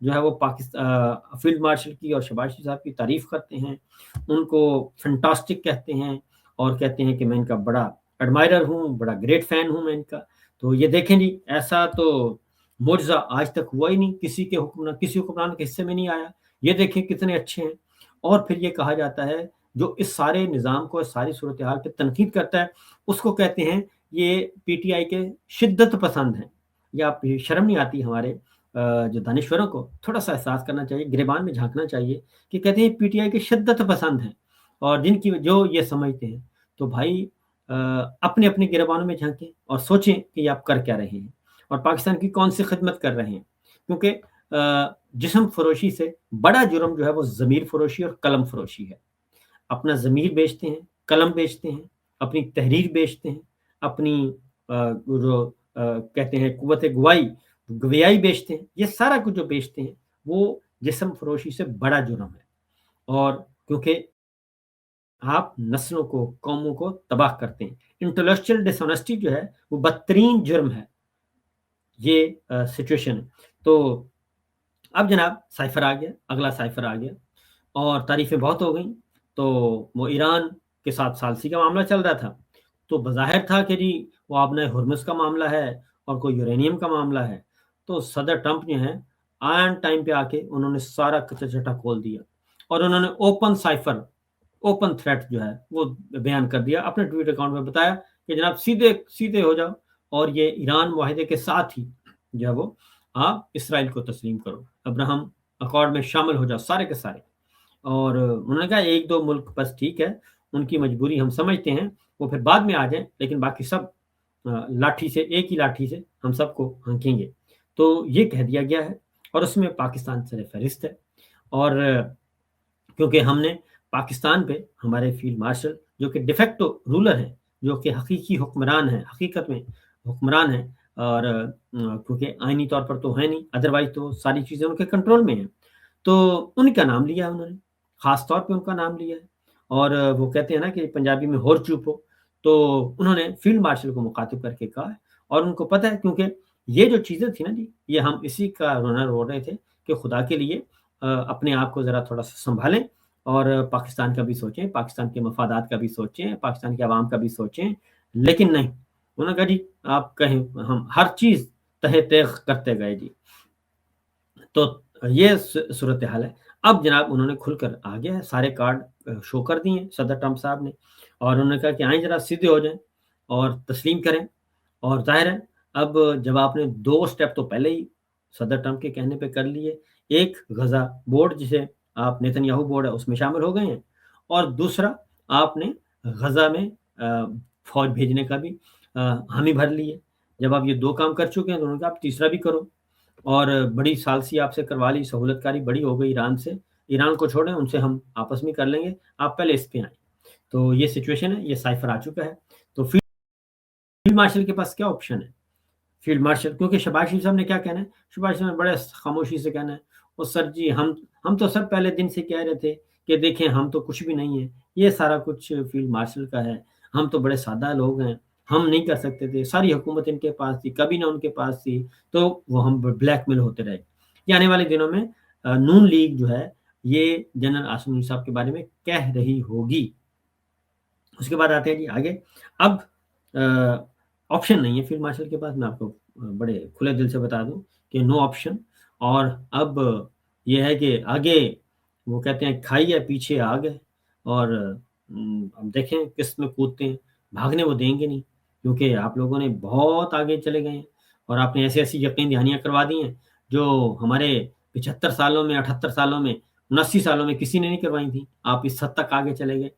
جو ہے وہ فیلڈ مارشل کی اور شہباز شریف صاحب کی تعریف کرتے ہیں، ان کو فنٹاسٹک کہتے ہیں، اور کہتے ہیں کہ میں ان کا بڑا ایڈمائرر ہوں، بڑا گریٹ فین ہوں میں ان کا۔ تو یہ دیکھیں جی، ایسا تو معجزہ آج تک ہوا ہی نہیں، کسی حکمران کے حصے میں نہیں آیا۔ یہ دیکھیں کتنے اچھے ہیں۔ اور پھر یہ کہا جاتا ہے جو اس سارے نظام کو، اس ساری صورتحال پہ تنقید کرتا ہے، اس کو کہتے ہیں یہ پی ٹی آئی کے شدت پسند ہیں۔ یا آپ شرم نہیں آتی ہمارے جو دانشوروں کو تھوڑا سا احساس کرنا چاہیے، گریبان میں جھانکنا چاہیے کہ کہتے ہیں پی ٹی آئی کے شدت پسند ہیں، اور جن کی جو یہ سمجھتے ہیں، تو بھائی اپنے اپنے گریبانوں میں جھانکیں اور سوچیں کہ یہ آپ کر کیا رہے ہیں اور پاکستان کی کون سی خدمت کر رہے ہیں۔ کیونکہ جسم فروشی سے بڑا جرم جو ہے وہ ضمیر فروشی اور قلم فروشی ہے۔ اپنا ضمیر بیچتے ہیں، قلم بیچتے ہیں، اپنی تحریر بیچتے ہیں، اپنی جو کہتے ہیں قوت گویائی بیچتے ہیں۔ یہ سارا کچھ جو بیچتے ہیں وہ جسم فروشی سے بڑا جرم ہے، اور کیونکہ آپ نسلوں کو، قوموں کو تباہ کرتے ہیں۔ انٹلیکچوئل ڈس آنیسٹی جو ہے وہ بدترین جرم ہے۔ یہ سچویشن ہے۔ تو اب جناب سائفر آ گیا، اگلا سائفر آ گیا، اور تعریفیں بہت ہو گئیں۔ تو وہ ایران کے ساتھ ثالثی کا معاملہ چل رہا تھا، تو بظاہر تھا کہ جی وہ آبنۂ ہرمز کا معاملہ ہے اور کوئی یورینیم کا معاملہ ہے۔ تو صدر ٹرمپ جو ہیں آن ٹائم پہ آ کے انہوں نے سارا کچا چٹا کھول دیا، اور انہوں نے اوپن تھریٹ جو ہے وہ بیان کر دیا، اپنے ٹویٹر اکاؤنٹ میں بتایا کہ جناب سیدھے ہو جاؤ، اور یہ ایران معاہدے کے ساتھ ہی جو ہے وہ آپ اسرائیل کو تسلیم کرو، ابراہم اکارڈ میں شامل ہو جاؤ سارے کے سارے۔ اور انہوں نے کہا ایک دو ملک بس ٹھیک ہے، ان کی مجبوری ہم سمجھتے ہیں، وہ پھر بعد میں آ جائیں، لیکن باقی سب ایک ہی لاٹھی سے ہم سب کو ہنکیں گے۔ تو یہ کہہ دیا گیا ہے، اور اس میں پاکستان سر فہرست ہے۔ اور کیونکہ ہم نے پاکستان پہ ہمارے فیلڈ مارشل جو کہ ڈیفیکٹو رولر ہیں، جو کہ حقیقی حکمران ہیں، حقیقت میں حکمران ہیں، اور کیونکہ آئینی طور پر تو ہے نہیں، ادروائز تو ساری چیزیں ان کے کنٹرول میں ہیں، تو ان کا نام لیا انہوں نے، خاص طور پہ ان کا نام لیا ہے۔ اور وہ کہتے ہیں نا کہ پنجابی میں ہور چوپ ہو، تو انہوں نے فیلڈ مارشل کو مخاطب کر کے کہا ہے، اور ان کو پتہ ہے، کیونکہ یہ جو چیزیں تھیں نا جی، یہ ہم اسی کا رونر ہو رہے تھے کہ خدا کے لیے اپنے آپ کو ذرا تھوڑا سا سنبھالیں، اور پاکستان کا بھی سوچیں، پاکستان کے مفادات کا بھی سوچیں، پاکستان کے عوام کا بھی سوچیں۔ لیکن نہیں، انہوں نے کہا جی آپ کہیں ہم ہر چیز تہہ تیغ کرتے گئے جی۔ تو یہ صورتحال ہے۔ اب جناب انہوں نے کھل کر آ گیا ہے، سارے کارڈ شو کر دیے صدر ٹرمپ صاحب نے، اور انہوں نے کہا کہ آئیں ذرا سیدھے ہو جائیں اور تسلیم کریں۔ اور ظاہر ہے اب جب آپ نے 2 سٹیپ تو پہلے ہی صدر ٹرمپ کے کہنے پہ کر لیے، ایک غزہ بورڈ جسے آپ نیتن یاہو بورڈ ہے اس میں شامل ہو گئے ہیں، اور دوسرا آپ نے غزہ میں فوج بھیجنے کا بھی حامی بھر لی ہے۔ جب آپ یہ 2 کام کر چکے ہیں تو انہوں نے کہا آپ تیسرا بھی کرو، اور بڑی ثالثی آپ سے کروا لی، سہولت کاری بڑی ہو گئی ایران سے، ایران کو چھوڑیں، ان سے ہم آپس میں کر لیں گے، آپ پہلے اس پہ آئیں۔ تو یہ سچویشن ہے، یہ سائفر آ چکا ہے۔ تو فیلڈ مارشل کے پاس کیا آپشن ہے؟ فیلڈ مارشل، کیونکہ شہباز شریف صاحب نے کیا کہنا ہے؟ شہباز شریف نے بڑے خاموشی سے کہنا ہے، وہ سر جی ہم تو سر پہلے دن سے کہہ رہے تھے کہ دیکھیں ہم تو کچھ بھی نہیں ہیں، یہ سارا کچھ فیلڈ مارشل کا ہے، ہم تو بڑے سادہ لوگ ہیں، ہم نہیں کر سکتے تھے، ساری حکومت ان کے پاس تھی، کبھی نہ ان کے پاس تھی، تو وہ ہم بلیک میل ہوتے رہے۔ یہ آنے والے دنوں میں نون لیگ جو ہے یہ جنرل عاصم منیر صاحب کے بارے میں کہہ رہی ہوگی۔ اس کے بعد آتے ہیں جی آگے۔ اب آپشن نہیں ہے فیلڈ مارشل کے پاس، میں آپ کو بڑے کھلے دل سے بتا دوں کہ نو آپشن۔ اور اب یہ ہے کہ آگے وہ کہتے ہیں کھائی ہے پیچھے آ گئے، اور اب دیکھیں کس میں کودتے ہیں، بھاگنے وہ دیں گے نہیں، کیونکہ آپ لوگوں نے بہت آگے چلے گئے ہیں، اور آپ نے ایسی یقین دہانیاں کروا دی ہیں جو ہمارے 75 سالوں میں، 78 سالوں میں، 79 سالوں میں کسی نے نہیں کروائی تھی۔ آپ اس حد تک آگے چلے گئے،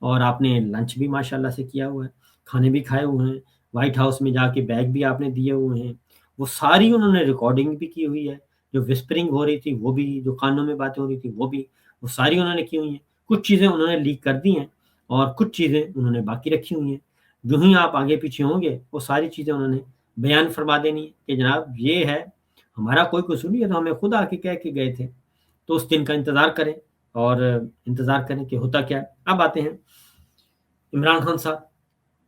اور آپ نے لنچ بھی ماشاءاللہ سے کیا ہوا ہے، کھانے بھی کھائے ہوئے ہیں، وائٹ ہاؤس میں جا کے بیگ بھی آپ نے دیے ہوئے ہیں، وہ ساری انہوں نے ریکارڈنگ بھی کی ہوئی ہے، جو وسپرنگ ہو رہی تھی وہ بھی، جو کانوں میں باتیں ہو رہی تھی وہ بھی، وہ ساری انہوں نے کی ہوئی ہیں۔ کچھ چیزیں انہوں نے لیک کر دی ہیں، اور کچھ چیزیں انہوں نے باقی رکھی ہوئی ہیں، جو ہی آپ آگے پیچھے ہوں گے وہ ساری چیزیں انہوں نے بیان فرما دینی ہے کہ جناب یہ ہے، ہمارا کوئی قصور نہیں ہے، تو ہمیں خود آ کے کہہ کے گئے تھے۔ تو اس دن کا انتظار کریں، اور انتظار کریں کہ ہوتا کیا ہے۔ اب آتے ہیں عمران خان صاحب،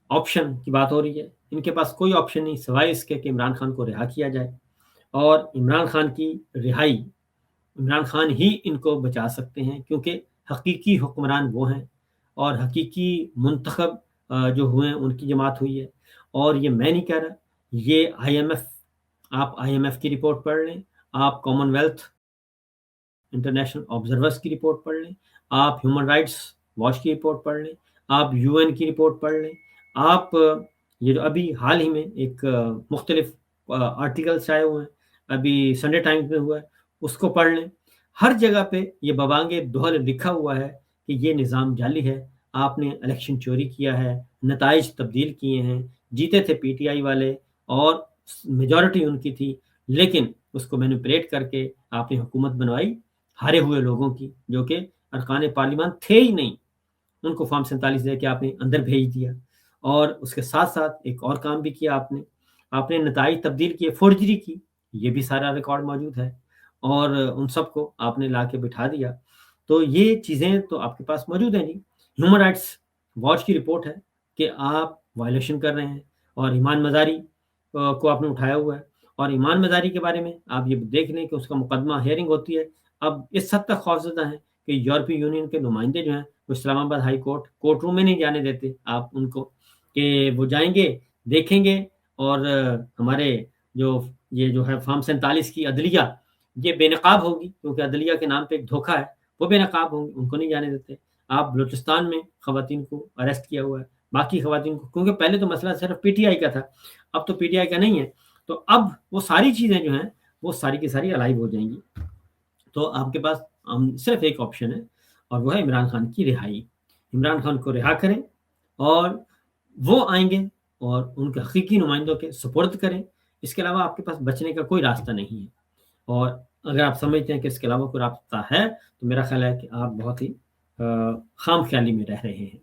آپشن کی بات ہو رہی ہے، ان کے پاس کوئی آپشن نہیں سوائے اس کے کہ عمران خان کو رہا کیا جائے، اور عمران خان کی رہائی عمران خان ہی ان کو بچا سکتے ہیں، کیونکہ حقیقی حکمران وہ ہیں اور حقیقی منتخب جو ہوئے ہیں ان کی جماعت ہوئی ہے۔ اور یہ میں نہیں کہہ رہا، یہ آئی ایم ایف، آپ آئی ایم ایف کی رپورٹ پڑھ لیں، آپ کامن ویلتھ انٹرنیشنل آبزرورس کی رپورٹ پڑھ لیں، آپ ہیومن رائٹس واچ کی رپورٹ پڑھ لیں، آپ یو این کی رپورٹ پڑھ لیں، آپ یہ جو ابھی حال ہی میں ایک مختلف آرٹیکلس آئے ہوئے ہیں، ابھی سنڈے ٹائمز میں ہوا ہے، اس کو پڑھ لیں۔ ہر جگہ پہ یہ ببانگ دہل لکھا ہوا ہے کہ یہ نظام جعلی ہے، آپ نے الیکشن چوری کیا ہے، نتائج تبدیل کیے ہیں، جیتے تھے پی ٹی آئی والے اور میجورٹی ان کی تھی، لیکن اس کو مینیپولیٹ کر کے آپ نے حکومت بنوائی ہارے ہوئے لوگوں کی، جو کہ ارکان پارلیمان تھے ہی نہیں، ان کو فارم 47 دے کے آپ نے اندر بھیج دیا۔ اور اس کے ساتھ ساتھ ایک اور کام بھی کیا آپ نے نتائج تبدیل کیے، فورجری کی، یہ بھی سارا ریکارڈ موجود ہے، اور ان سب کو آپ نے لا کے بٹھا دیا۔ تو یہ چیزیں تو آپ کے پاس موجود ہیں جی۔ ہیومن رائٹس واچ کی رپورٹ ہے کہ آپ وائلیشن کر رہے ہیں، اور ایمان مزاری کو آپ نے اٹھایا ہوا ہے، اور ایمان مزاری کے بارے میں آپ یہ دیکھ لیں کہ اس کا مقدمہ ہیئرنگ ہوتی ہے۔ اب اس حد تک خوفزدہ ہیں کہ یورپی یونین کے نمائندے جو ہیں وہ اسلام آباد ہائی کورٹ روم میں نہیں جانے دیتے آپ ان کو، کہ وہ جائیں گے، دیکھیں گے، اور ہمارے یہ جو ہے فارم 47 کی عدلیہ یہ بے نقاب ہوگی، کیونکہ عدلیہ کے نام پہ ایک دھوکہ ہے، وہ بے نقاب ہوں گی، ان کو نہیں جانے دیتے۔ آپ بلوچستان میں خواتین کو اریسٹ کیا ہوا ہے، باقی خواتین کو، کیونکہ پہلے تو مسئلہ صرف پی ٹی آئی کا تھا، اب تو پی ٹی آئی کا نہیں ہے، تو اب وہ ساری چیزیں جو ہیں وہ ساری کی ساری الائیو ہو جائیں گی۔ تو آپ کے پاس صرف ایک آپشن ہے، اور وہ ہے عمران خان کی رہائی۔ عمران خان کو رہا کریں، اور وہ آئیں گے اور ان کے حقیقی نمائندوں کے سپرد کریں۔ اس کے علاوہ آپ کے پاس بچنے کا کوئی راستہ نہیں ہے، اور اگر آپ سمجھتے ہیں کہ اس کے علاوہ کوئی راستہ ہے تو میرا خیال ہے کہ آپ بہت ہی خام خیالی میں رہ رہے ہیں۔